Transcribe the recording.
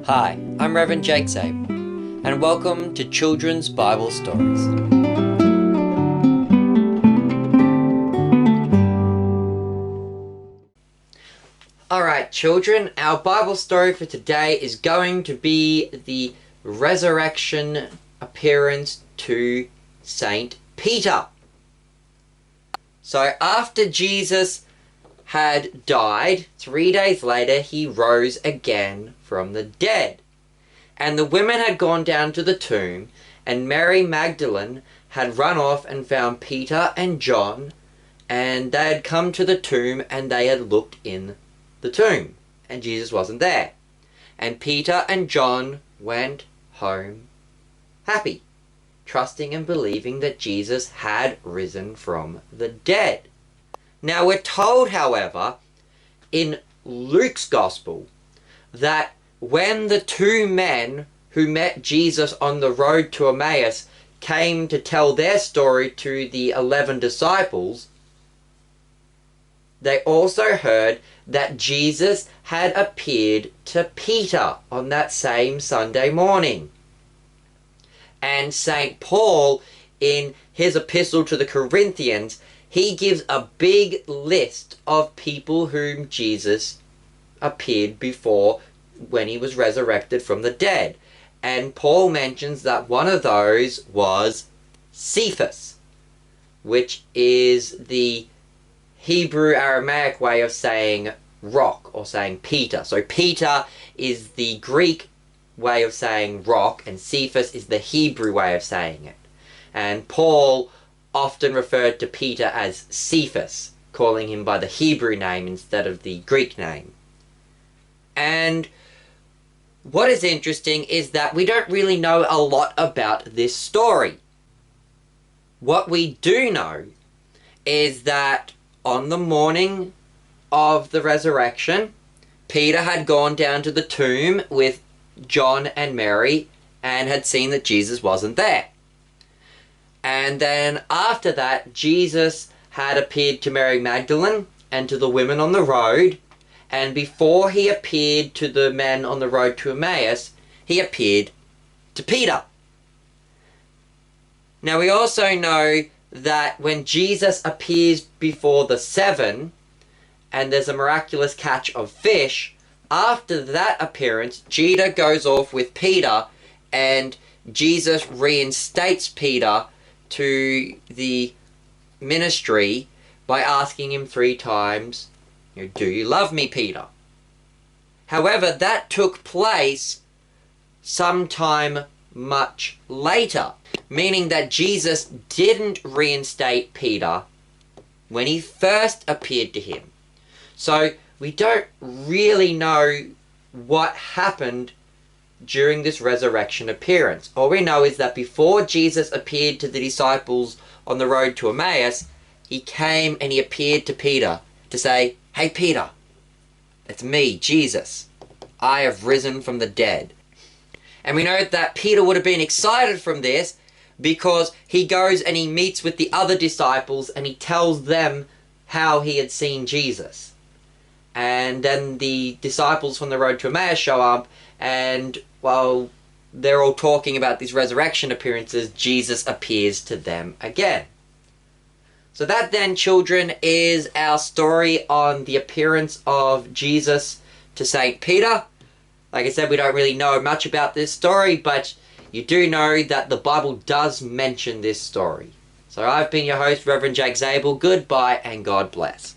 Hi, I'm Reverend Jake Zabel, and welcome to Children's Bible Stories. Alright children, our Bible story for today is going to be the resurrection appearance to Saint Peter. So after Jesus had died, 3 days later he rose again from the dead. And the women had gone down to the tomb, and Mary Magdalene had run off and found Peter and John, and they had come to the tomb and they had looked in the tomb, and Jesus wasn't there. And Peter and John went home happy, trusting and believing that Jesus had risen from the dead. Now we're told, however, in Luke's Gospel, that when the two men who met Jesus on the road to Emmaus came to tell their story to the 11 disciples, they also heard that Jesus had appeared to Peter on that same Sunday morning. And St. Paul, in his epistle to the Corinthians, he gives a big list of people whom Jesus appeared before when he was resurrected from the dead. And Paul mentions that one of those was Cephas, which is the Hebrew Aramaic way of saying rock or saying Peter. So Peter is the Greek way of saying rock, and Cephas is the Hebrew way of saying it. And Paul often referred to Peter as Cephas, calling him by the Hebrew name instead of the Greek name. And what is interesting is that we don't really know a lot about this story. What we do know is that on the morning of the resurrection, Peter had gone down to the tomb with John and Mary and had seen that Jesus wasn't there. And then after that, Jesus had appeared to Mary Magdalene and to the women on the road. And before he appeared to the men on the road to Emmaus, he appeared to Peter. Now we also know that when Jesus appears before the 7, and there's a miraculous catch of fish, after that appearance, Judah goes off with Peter, and Jesus reinstates Peter to the ministry by asking him 3 times, "Do you love me, Peter?" However, that took place sometime much later, meaning that Jesus didn't reinstate Peter when he first appeared to him. So we don't really know what happened during this resurrection appearance. All we know is that before Jesus appeared to the disciples on the road to Emmaus, he came and he appeared to Peter to say, "Hey Peter, it's me, Jesus. I have risen from the dead." And we know that Peter would have been excited from this because he goes and he meets with the other disciples and he tells them how he had seen Jesus. And then the disciples from the road to Emmaus show up, and while they're all talking about these resurrection appearances, Jesus appears to them again. So that then, children, is our story on the appearance of Jesus to St. Peter. Like I said, we don't really know much about this story, but you do know that the Bible does mention this story. So I've been your host, Reverend Jake Zabel. Goodbye and God bless.